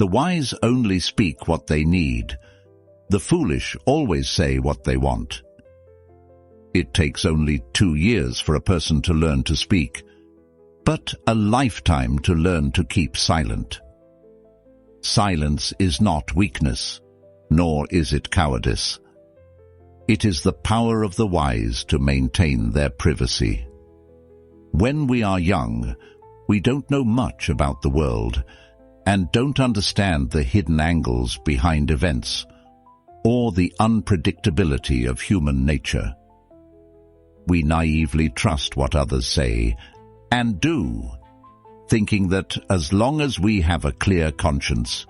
The wise only speak what they need. The foolish always say what they want. It takes only 2 years for a person to learn to speak, but a lifetime to learn to keep silent. Silence is not weakness, nor is it cowardice. It is the power of the wise to maintain their privacy. When we are young, we don't know much about the world and don't understand the hidden angles behind events or the unpredictability of human nature. We naively trust what others say and do, thinking that as long as we have a clear conscience,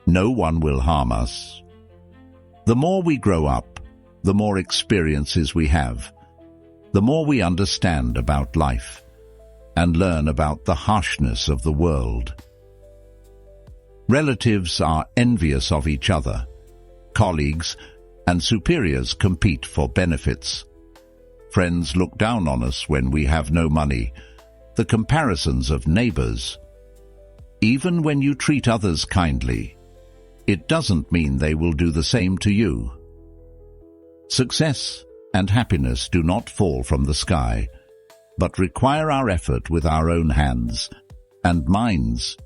no one will harm us. The more we grow up, the more experiences we have, the more we understand about life and learn about the harshness of the world. Relatives are envious of each other. Colleagues and superiors compete for benefits. Friends look down on us when we have no money. The comparisons of neighbors. Even when you treat others kindly, it doesn't mean they will do the same to you. Success and happiness do not fall from the sky, but require our effort with our own hands and minds.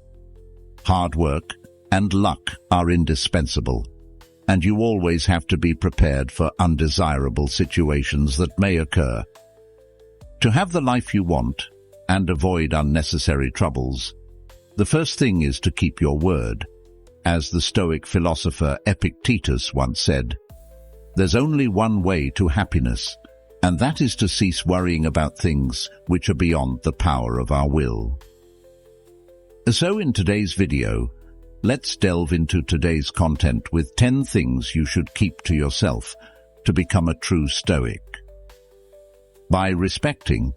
Hard work and luck are indispensable, and you always have to be prepared for undesirable situations that may occur. To have the life you want and avoid unnecessary troubles, the first thing is to keep your word. As the Stoic philosopher Epictetus once said, "There's only one way to happiness, and that is to cease worrying about things which are beyond the power of our will." So in today's video, let's delve into today's content with 10 things you should keep to yourself to become a true Stoic. By respecting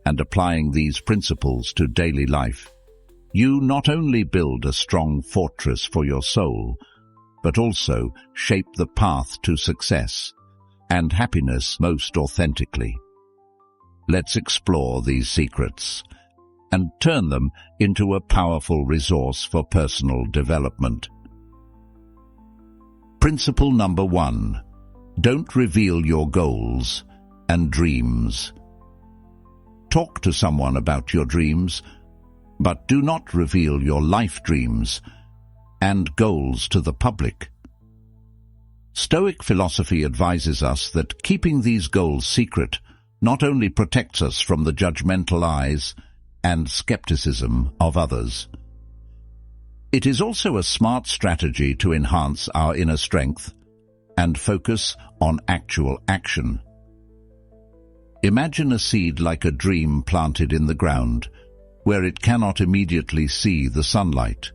and applying these principles to daily life, you not only build a strong fortress for your soul, but also shape the path to success and happiness most authentically. Let's explore these secrets and turn them into a powerful resource for personal development. Principle number 1. Don't reveal your goals and dreams. Talk to someone about your dreams, but do not reveal your life dreams and goals to the public. Stoic philosophy advises us that keeping these goals secret not only protects us from the judgmental eyes and skepticism of others, it is also a smart strategy to enhance our inner strength and focus on actual action. Imagine a seed like a dream planted in the ground, where it cannot immediately see the sunlight.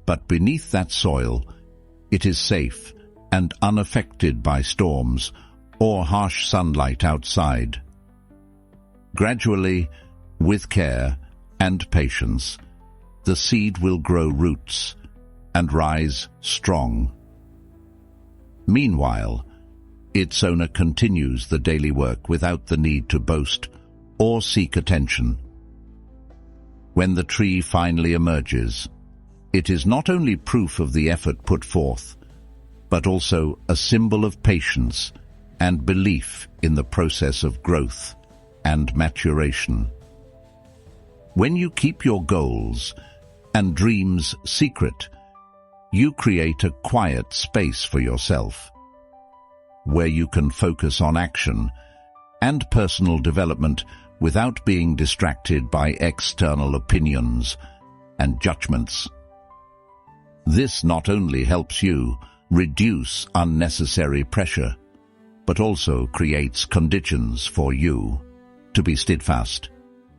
But beneath that soil, it is safe and unaffected by storms or harsh sunlight outside. Gradually, with care and patience, the seed will grow roots and rise strong. Meanwhile, its owner continues the daily work without the need to boast or seek attention. When the tree finally emerges, it is not only proof of the effort put forth, but also a symbol of patience and belief in the process of growth and maturation. When you keep your goals and dreams secret, you create a quiet space for yourself, where you can focus on action and personal development without being distracted by external opinions and judgments. This not only helps you reduce unnecessary pressure, but also creates conditions for you to be steadfast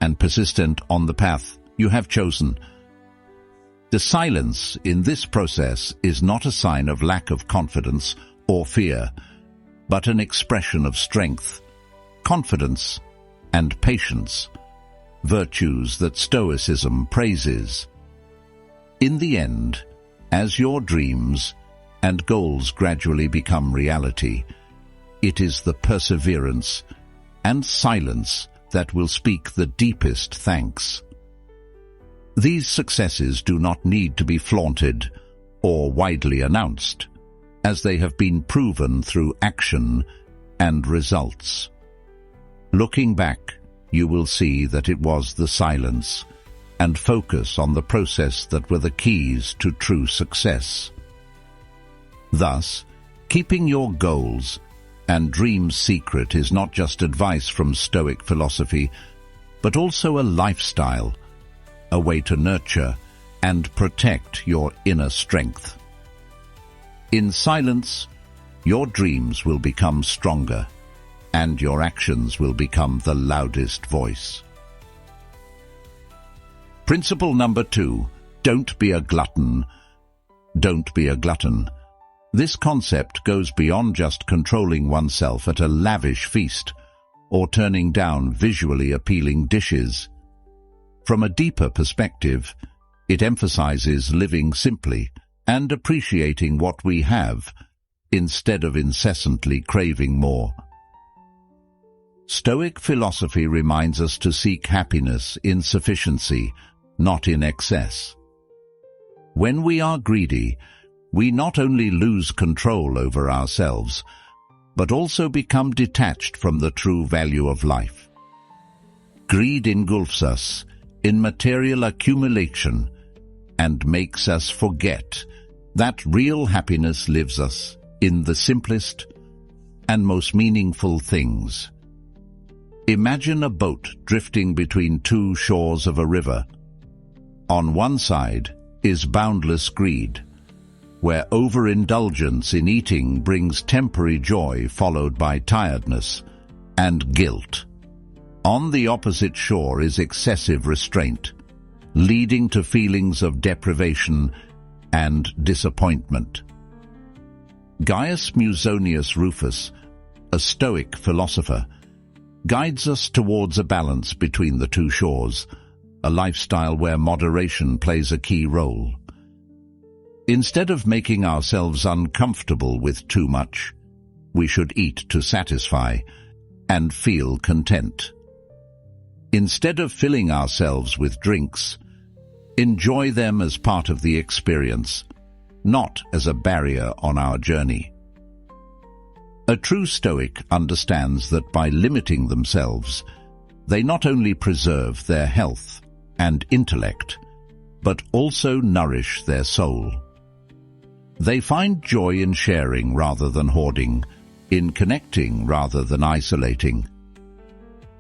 and persistent on the path you have chosen. The silence in this process is not a sign of lack of confidence or fear, but an expression of strength, confidence, and patience, virtues that Stoicism praises. In the end, as your dreams and goals gradually become reality, it is the perseverance and silence that will speak the deepest thanks. These successes do not need to be flaunted or widely announced, as they have been proven through action and results. Looking back, you will see that it was the silence and focus on the process that were the keys to true success. Thus, keeping your goals and dreams secret is not just advice from Stoic philosophy, but also a lifestyle, a way to nurture and protect your inner strength. In silence, your dreams will become stronger, and your actions will become the loudest voice. Principle number 2, don't be a glutton. Don't be a glutton. This concept goes beyond just controlling oneself at a lavish feast or turning down visually appealing dishes. From a deeper perspective, it emphasizes living simply and appreciating what we have instead of incessantly craving more. Stoic philosophy reminds us to seek happiness in sufficiency, not in excess. When we are greedy, we not only lose control over ourselves, but also become detached from the true value of life. Greed engulfs us in material accumulation and makes us forget that real happiness lives us in the simplest and most meaningful things. Imagine a boat drifting between two shores of a river. On one side is boundless greed, where overindulgence in eating brings temporary joy followed by tiredness and guilt. On the opposite shore is excessive restraint, leading to feelings of deprivation and disappointment. Gaius Musonius Rufus, a Stoic philosopher, guides us towards a balance between the two shores, a lifestyle where moderation plays a key role. Instead of making ourselves uncomfortable with too much, we should eat to satisfy and feel content. Instead of filling ourselves with drinks, enjoy them as part of the experience, not as a barrier on our journey. A true Stoic understands that by limiting themselves, they not only preserve their health and intellect, but also nourish their soul. They find joy in sharing rather than hoarding, in connecting rather than isolating.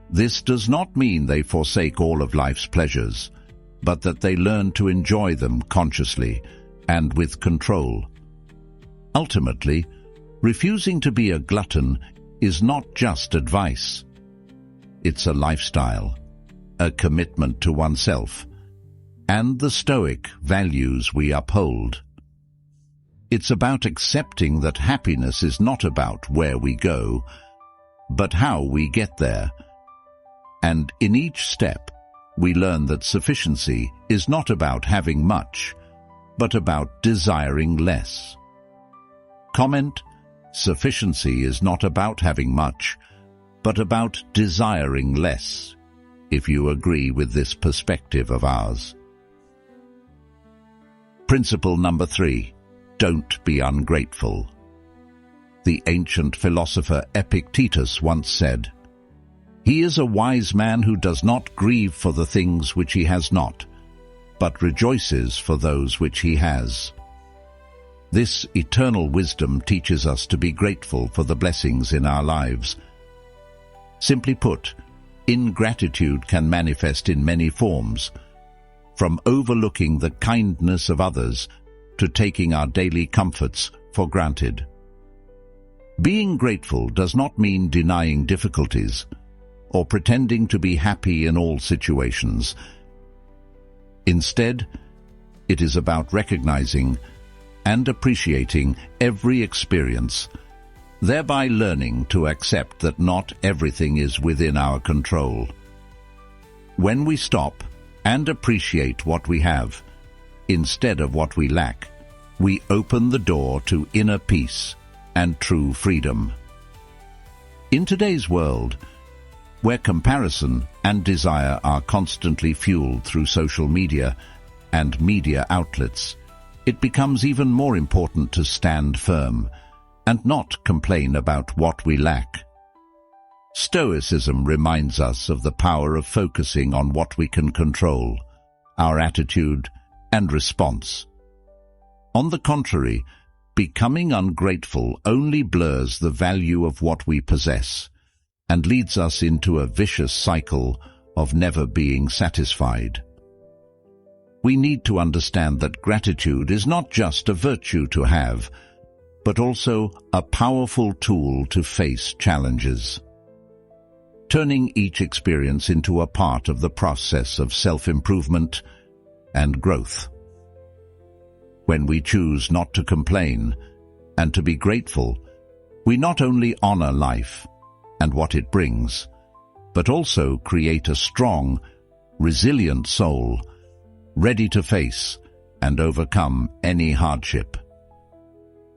This does not mean they forsake all of life's pleasures, but that they learn to enjoy them consciously and with control. Ultimately, refusing to be a glutton is not just advice. It's a lifestyle, a commitment to oneself, and the Stoic values we uphold. It's about accepting that happiness is not about where we go, but how we get there. And in each step, we learn that sufficiency is not about having much, but about desiring less. Comment: sufficiency is not about having much, but about desiring less, if you agree with this perspective of ours. Principle number 3. Don't be ungrateful. The ancient philosopher Epictetus once said, "He is a wise man who does not grieve for the things which he has not, but rejoices for those which he has." This eternal wisdom teaches us to be grateful for the blessings in our lives. Simply put, ingratitude can manifest in many forms, from overlooking the kindness of others to taking our daily comforts for granted. Being grateful does not mean denying difficulties or pretending to be happy in all situations. Instead, it is about recognizing and appreciating every experience, thereby learning to accept that not everything is within our control. When we stop and appreciate what we have, instead of what we lack, we open the door to inner peace and true freedom. In today's world, where comparison and desire are constantly fueled through social media and media outlets, it becomes even more important to stand firm and not complain about what we lack. Stoicism reminds us of the power of focusing on what we can control, our attitude and response. On the contrary, becoming ungrateful only blurs the value of what we possess and leads us into a vicious cycle of never being satisfied. We need to understand that gratitude is not just a virtue to have, but also a powerful tool to face challenges, turning each experience into a part of the process of self-improvement and growth. When we choose not to complain and to be grateful, we not only honor life and what it brings, but also create a strong, resilient soul, ready to face and overcome any hardship.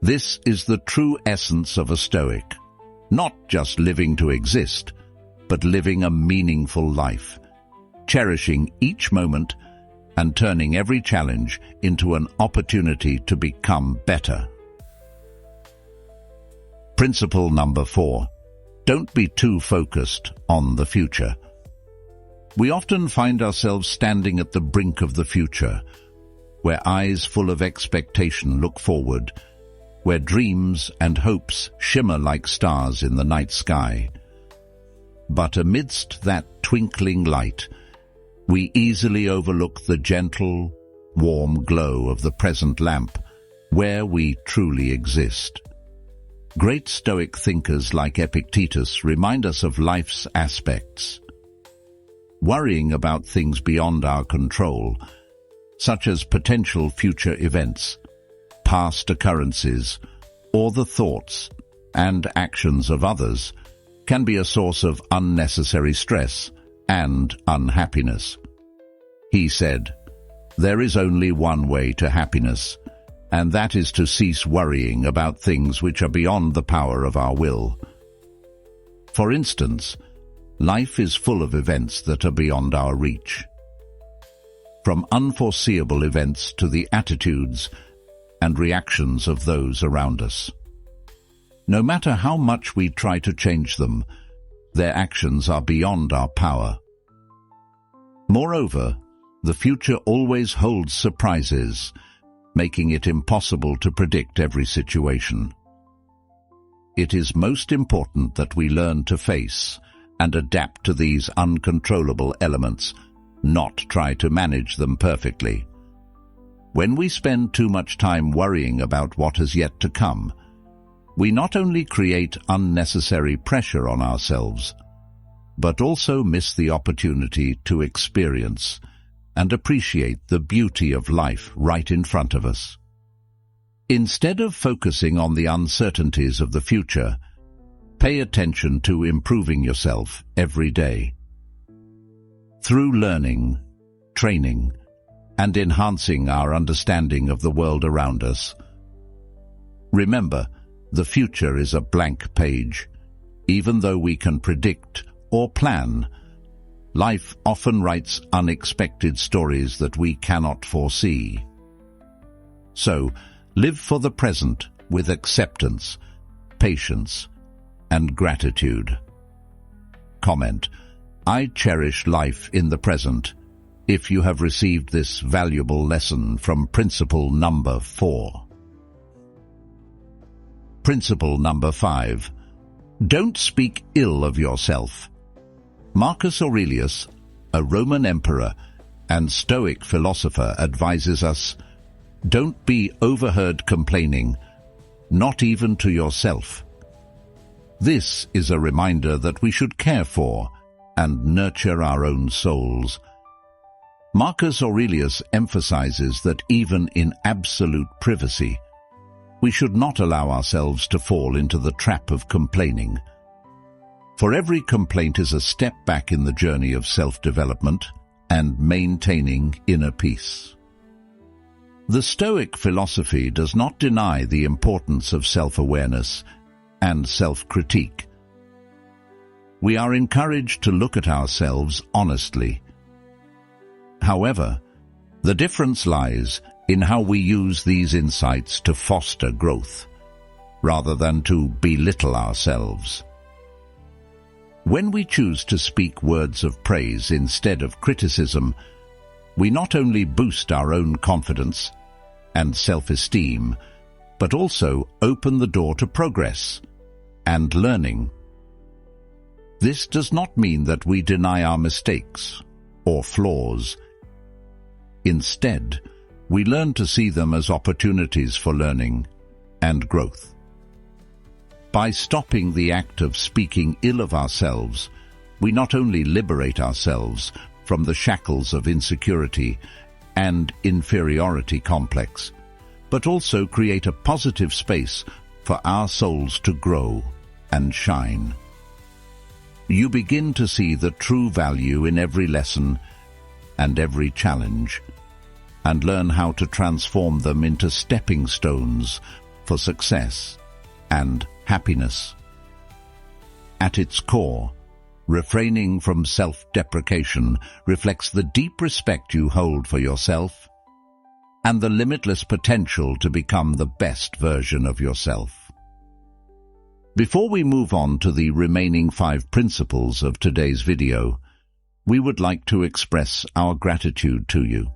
This is the true essence of a Stoic, not just living to exist, but living a meaningful life, cherishing each moment and turning every challenge into an opportunity to become better. Principle number 4. Don't be too focused on the future. We often find ourselves standing at the brink of the future, where eyes full of expectation look forward, where dreams and hopes shimmer like stars in the night sky. But amidst that twinkling light, we easily overlook the gentle, warm glow of the present lamp, where we truly exist. Great Stoic thinkers like Epictetus remind us of life's aspects. Worrying about things beyond our control, such as potential future events, past occurrences, or the thoughts and actions of others, can be a source of unnecessary stress and unhappiness. He said, "There is only one way to happiness, and that is to cease worrying about things which are beyond the power of our will." For instance, life is full of events that are beyond our reach. From unforeseeable events to the attitudes and reactions of those around us. No matter how much we try to change them, their actions are beyond our power. Moreover, the future always holds surprises, making it impossible to predict every situation. It is most important that we learn to face and adapt to these uncontrollable elements, not try to manage them perfectly. When we spend too much time worrying about what has yet to come, we not only create unnecessary pressure on ourselves, but also miss the opportunity to experience and appreciate the beauty of life right in front of us. Instead of focusing on the uncertainties of the future, pay attention to improving yourself every day. Through learning, training, and enhancing our understanding of the world around us. Remember, the future is a blank page. Even though we can predict or plan, life often writes unexpected stories that we cannot foresee. So, live for the present with acceptance, patience, and gratitude. Comment: I cherish life in the present. If you have received this valuable lesson from principle number 4. Principle number 5. Don't speak ill of yourself. Marcus Aurelius, a Roman emperor and Stoic philosopher, advises us, don't be overheard complaining, not even to yourself. This is a reminder that we should care for and nurture our own souls. Marcus Aurelius emphasizes that even in absolute privacy, we should not allow ourselves to fall into the trap of complaining. For every complaint is a step back in the journey of self-development and maintaining inner peace. The Stoic philosophy does not deny the importance of self-awareness and self-critique. We are encouraged to look at ourselves honestly. However, the difference lies in how we use these insights to foster growth, rather than to belittle ourselves. When we choose to speak words of praise instead of criticism, we not only boost our own confidence and self-esteem, but also open the door to progress and learning. This does not mean that we deny our mistakes or flaws. Instead, we learn to see them as opportunities for learning and growth. By stopping the act of speaking ill of ourselves, we not only liberate ourselves from the shackles of insecurity and inferiority complex, but also create a positive space for our souls to grow and shine. You begin to see the true value in every lesson and every challenge, and learn how to transform them into stepping stones for success and happiness. At its core, refraining from self-deprecation reflects the deep respect you hold for yourself and the limitless potential to become the best version of yourself. Before we move on to the remaining 5 principles of today's video, we would like to express our gratitude to you.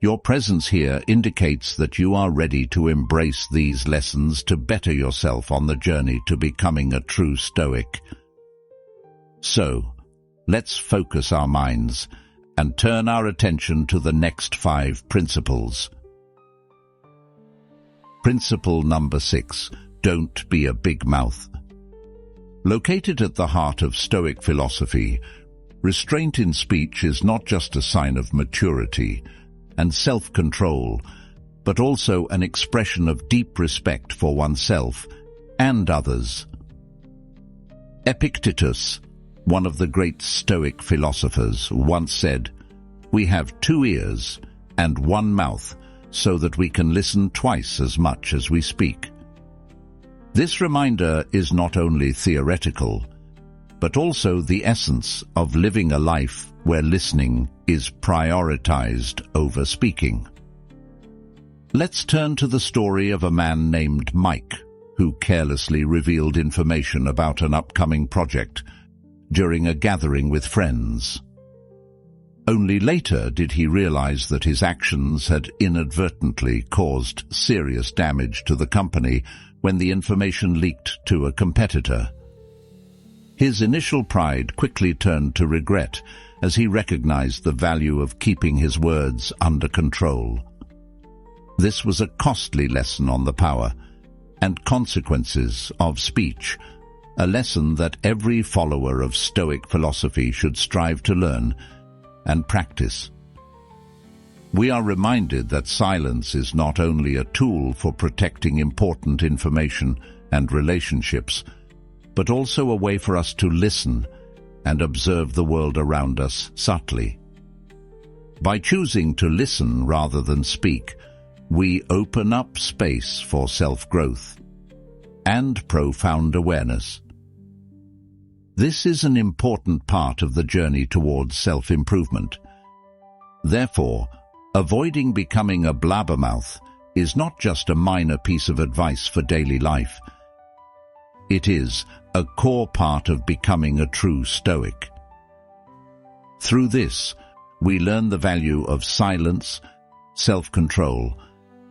Your presence here indicates that you are ready to embrace these lessons to better yourself on the journey to becoming a true Stoic. So, let's focus our minds and turn our attention to the next 5 principles. Principle number 6. Don't be a big mouth. Located at the heart of Stoic philosophy, restraint in speech is not just a sign of maturity and self-control, but also an expression of deep respect for oneself and others. Epictetus, one of the great Stoic philosophers, once said, "We have 2 ears and 1 mouth so that we can listen twice as much as we speak." This reminder is not only theoretical, but also the essence of living a life where listening is prioritized over speaking. Let's turn to the story of a man named Mike, who carelessly revealed information about an upcoming project during a gathering with friends. Only later did he realize that his actions had inadvertently caused serious damage to the company when the information leaked to a competitor. His initial pride quickly turned to regret as he recognized the value of keeping his words under control. This was a costly lesson on the power and consequences of speech, a lesson that every follower of Stoic philosophy should strive to learn and practice. We are reminded that silence is not only a tool for protecting important information and relationships, but also a way for us to listen and observe the world around us subtly. By choosing to listen rather than speak, we open up space for self-growth and profound awareness. This is an important part of the journey towards self-improvement. Therefore, avoiding becoming a blabbermouth is not just a minor piece of advice for daily life. It is a core part of becoming a true Stoic. Through this, we learn the value of silence, self-control,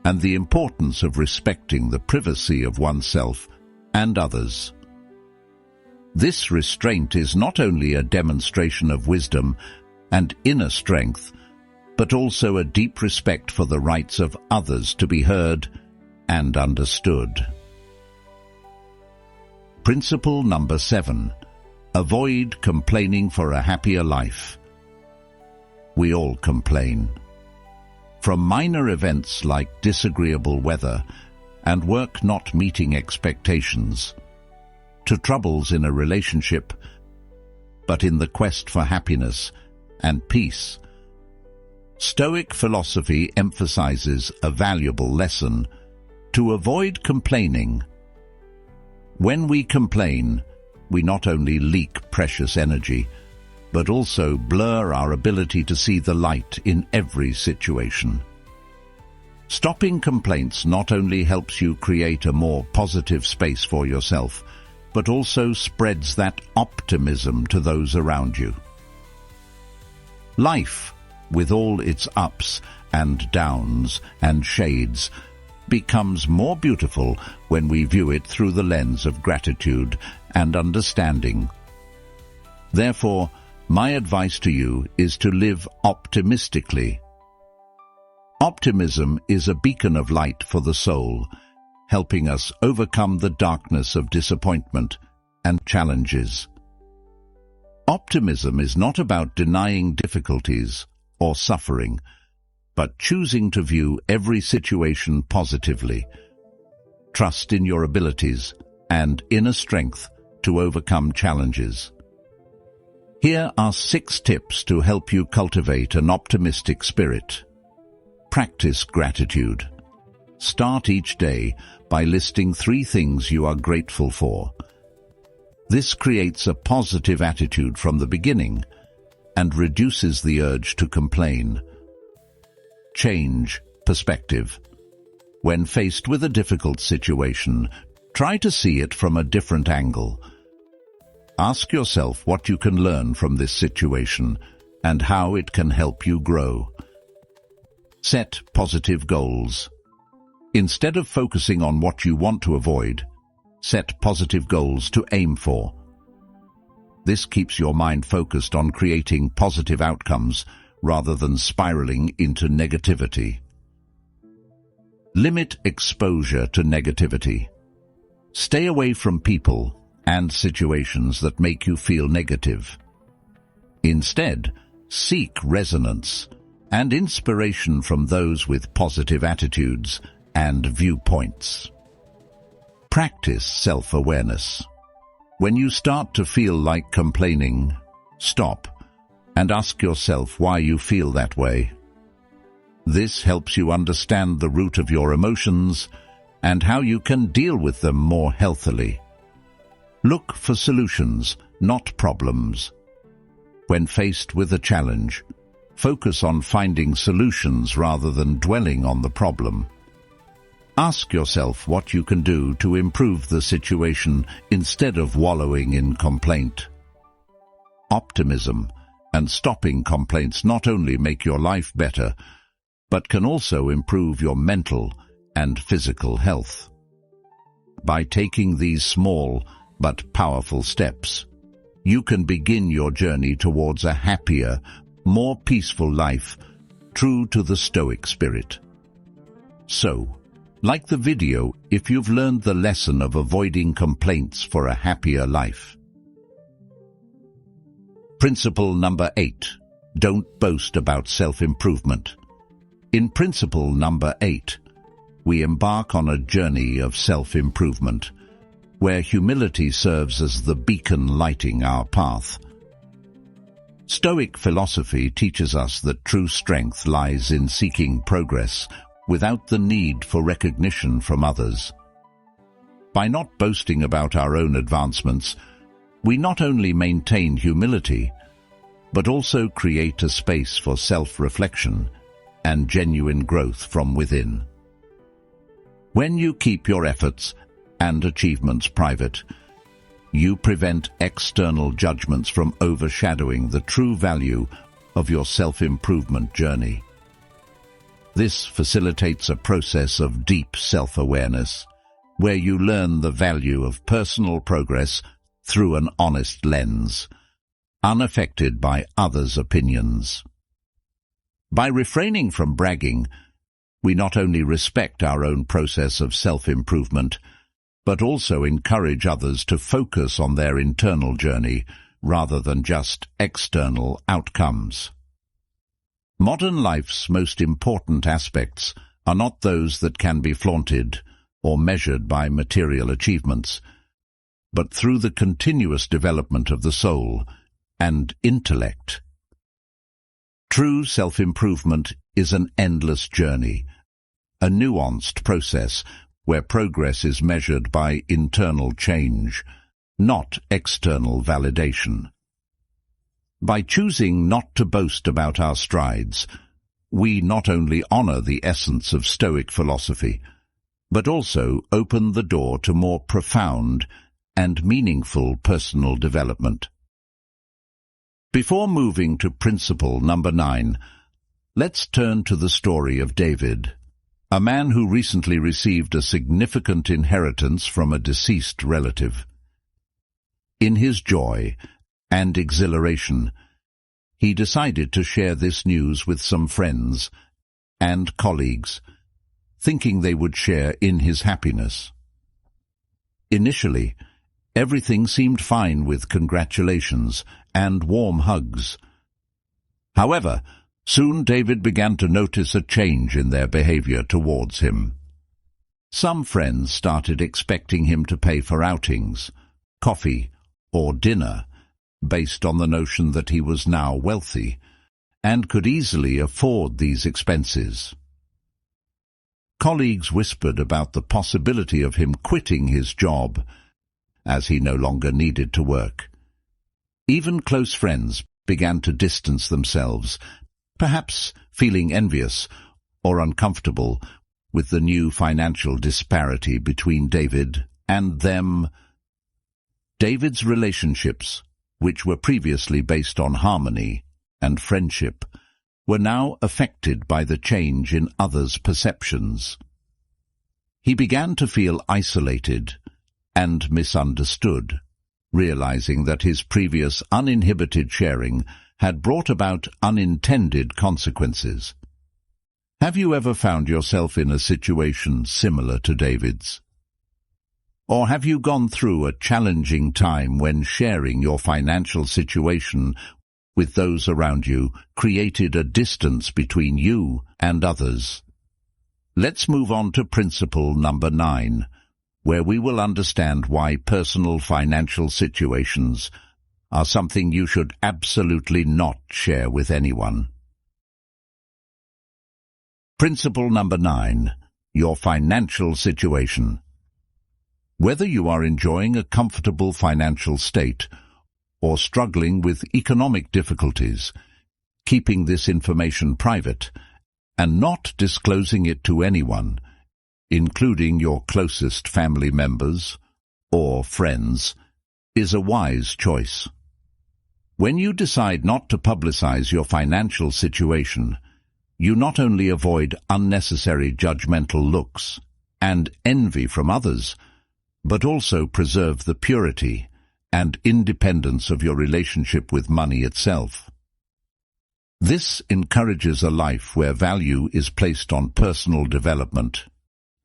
and the importance of respecting the privacy of oneself and others. This restraint is not only a demonstration of wisdom and inner strength, but also a deep respect for the rights of others to be heard and understood. Principle number 7. Avoid complaining for a happier life. We all complain. From minor events like disagreeable weather and work not meeting expectations, to troubles in a relationship, but in the quest for happiness and peace. Stoic philosophy emphasizes a valuable lesson: to avoid complaining. When we complain, we not only leak precious energy, but also blur our ability to see the light in every situation. Stopping complaints not only helps you create a more positive space for yourself, but also spreads that optimism to those around you. Life, with all its ups and downs and shades, becomes more beautiful when we view it through the lens of gratitude and understanding. Therefore, my advice to you is to live optimistically. Optimism is a beacon of light for the soul, helping us overcome the darkness of disappointment and challenges. Optimism is not about denying difficulties or suffering, but choosing to view every situation positively. Trust in your abilities and inner strength to overcome challenges. Here are 6 tips to help you cultivate an optimistic spirit. Practice gratitude. Start each day by listing 3 things you are grateful for. This creates a positive attitude from the beginning and reduces the urge to complain. Change perspective. When faced with a difficult situation, try to see it from a different angle. Ask yourself what you can learn from this situation and how it can help you grow. Set positive goals. Instead of focusing on what you want to avoid, set positive goals to aim for. This keeps your mind focused on creating positive outcomes rather than spiraling into negativity. Limit exposure to negativity. Stay away from people and situations that make you feel negative. Instead, seek resonance and inspiration from those with positive attitudes and viewpoints. Practice self-awareness. When you start to feel like complaining, stop and ask yourself why you feel that way. This helps you understand the root of your emotions and how you can deal with them more healthily. Look for solutions, not problems. When faced with a challenge, focus on finding solutions rather than dwelling on the problem. Ask yourself what you can do to improve the situation instead of wallowing in complaint. Optimism and stopping complaints not only make your life better, but can also improve your mental and physical health. By taking these small but powerful steps, you can begin your journey towards a happier, more peaceful life, true to the Stoic spirit. So, like the video if you've learned the lesson of avoiding complaints for a happier life. Principle number 8. Don't boast about self-improvement. In principle number 8, we embark on a journey of self-improvement, where humility serves as the beacon lighting our path. Stoic philosophy teaches us that true strength lies in seeking progress without the need for recognition from others. By not boasting about our own advancements, we not only maintain humility, but also create a space for self-reflection and genuine growth from within. When you keep your efforts and achievements private, you prevent external judgments from overshadowing the true value of your self-improvement journey. This facilitates a process of deep self-awareness, where you learn the value of personal progress through an honest lens, unaffected by others' opinions. By refraining from bragging, we not only respect our own process of self-improvement, but also encourage others to focus on their internal journey rather than just external outcomes. Modern life's most important aspects are not those that can be flaunted or measured by material achievements, but through the continuous development of the soul and intellect. True self-improvement is an endless journey, a nuanced process where progress is measured by internal change, not external validation. By choosing not to boast about our strides, we not only honor the essence of Stoic philosophy, but also open the door to more profound and meaningful personal development. Before moving to principle number 9, let's turn to the story of David, a man who recently received a significant inheritance from a deceased relative. In his joy and exhilaration, he decided to share this news with some friends and colleagues, thinking they would share in his happiness. Initially, everything seemed fine with congratulations and warm hugs. However, soon David began to notice a change in their behavior towards him. Some friends started expecting him to pay for outings, coffee, or dinner, based on the notion that he was now wealthy and could easily afford these expenses. Colleagues whispered about the possibility of him quitting his job, as he no longer needed to work. Even close friends began to distance themselves, perhaps feeling envious or uncomfortable with the new financial disparity between David and them. David's relationships, which were previously based on harmony and friendship, were now affected by the change in others' perceptions. He began to feel isolated and misunderstood, realizing that his previous uninhibited sharing had brought about unintended consequences. Have you ever found yourself in a situation similar to David's? Or have you gone through a challenging time when sharing your financial situation with those around you created a distance between you and others? Let's move on to principle number 9, where we will understand why personal financial situations are something you should absolutely not share with anyone. Principle number 9, your financial situation. Whether you are enjoying a comfortable financial state or struggling with economic difficulties, keeping this information private and not disclosing it to anyone, including your closest family members or friends, is a wise choice. When you decide not to publicize your financial situation, you not only avoid unnecessary judgmental looks and envy from others, but also preserve the purity and independence of your relationship with money itself. This encourages a life where value is placed on personal development,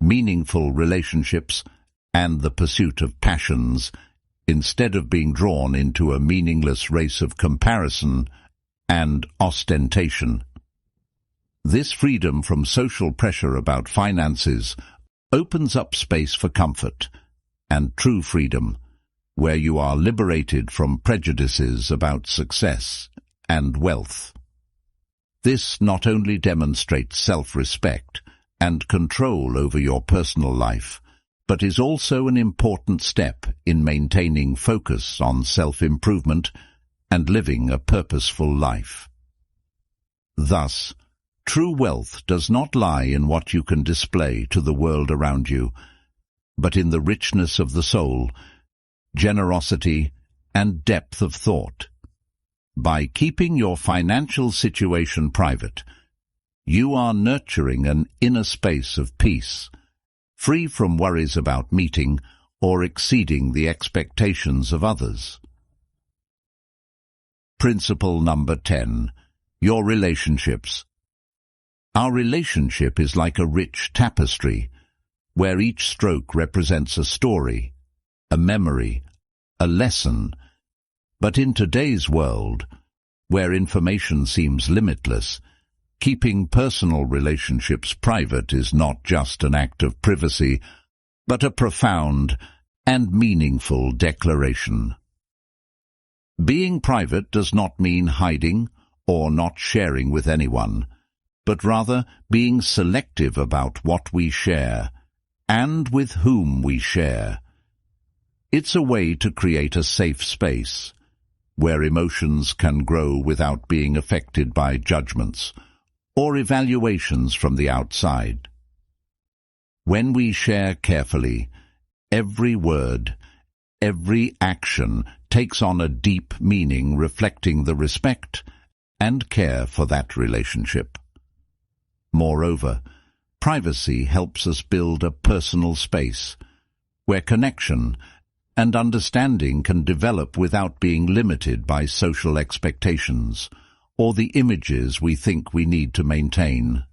meaningful relationships, and the pursuit of passions, instead of being drawn into a meaningless race of comparison and ostentation. This freedom from social pressure about finances opens up space for comfort and true freedom, where you are liberated from prejudices about success and wealth. This not only demonstrates self-respect and control over your personal life, but is also an important step in maintaining focus on self-improvement and living a purposeful life. Thus, true wealth does not lie in what you can display to the world around you, but in the richness of the soul, generosity, and depth of thought. By keeping your financial situation private, you are nurturing an inner space of peace, free from worries about meeting or exceeding the expectations of others. Principle number 10. Your relationships. Our relationship is like a rich tapestry, where each stroke represents a story, a memory, a lesson. But in today's world, where information seems limitless, keeping personal relationships private is not just an act of privacy, but a profound and meaningful declaration. Being private does not mean hiding or not sharing with anyone, but rather being selective about what we share and with whom we share. It's a way to create a safe space, where emotions can grow without being affected by judgments or evaluations from the outside. When we share carefully, every word, every action takes on a deep meaning reflecting the respect and care for that relationship. Moreover, privacy helps us build a personal space where connection and understanding can develop without being limited by social expectations or the images we think we need to maintain.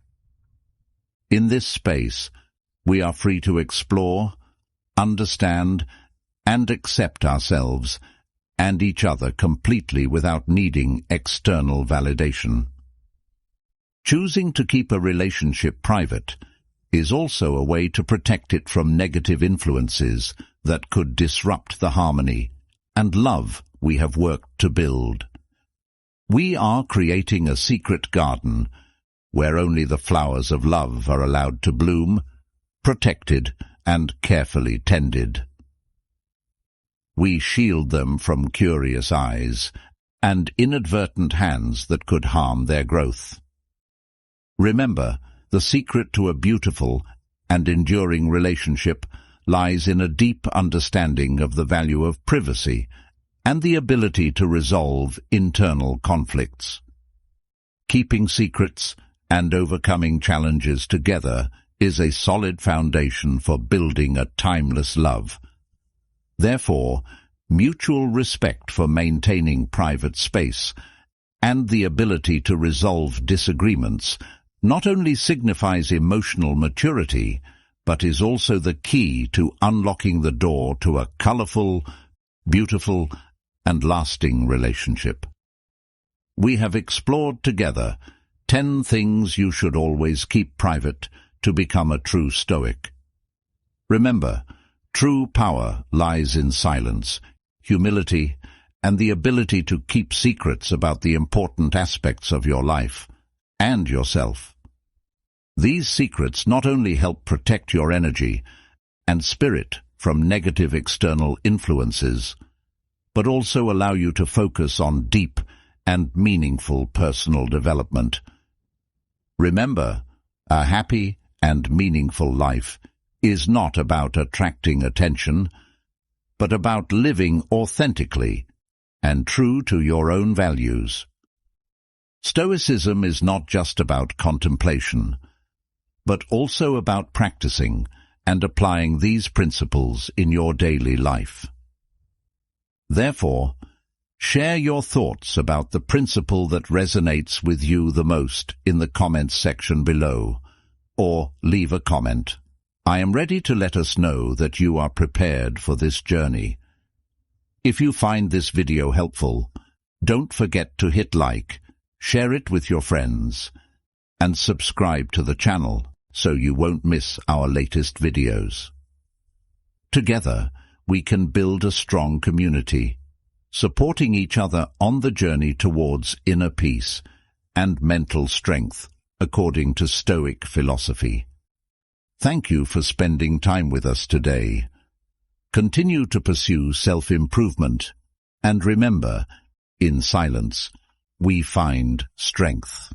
In this space, we are free to explore, understand, and accept ourselves and each other completely without needing external validation. Choosing to keep a relationship private is also a way to protect it from negative influences that could disrupt the harmony and love we have worked to build. We are creating a secret garden where only the flowers of love are allowed to bloom, protected and carefully tended. We shield them from curious eyes and inadvertent hands that could harm their growth. Remember, the secret to a beautiful and enduring relationship lies in a deep understanding of the value of privacy and the ability to resolve internal conflicts. Keeping secrets and overcoming challenges together is a solid foundation for building a timeless love. Therefore, mutual respect for maintaining private space and the ability to resolve disagreements not only signifies emotional maturity, but is also the key to unlocking the door to a colorful, beautiful, and lasting relationship. We have explored together 10 things you should always keep private to become a true Stoic. Remember, true power lies in silence, humility, and the ability to keep secrets about the important aspects of your life and yourself. These secrets not only help protect your energy and spirit from negative external influences, but also allow you to focus on deep and meaningful personal development. Remember, a happy and meaningful life is not about attracting attention, but about living authentically and true to your own values. Stoicism is not just about contemplation, but also about practicing and applying these principles in your daily life. Therefore, share your thoughts about the principle that resonates with you the most in the comments section below, or leave a comment. I am ready to let us know that you are prepared for this journey. If you find this video helpful, don't forget to hit like, share it with your friends, and subscribe to the channel so you won't miss our latest videos. Together, we can build a strong community, supporting each other on the journey towards inner peace and mental strength, according to Stoic philosophy. Thank you for spending time with us today. Continue to pursue self-improvement, and remember, in silence, we find strength.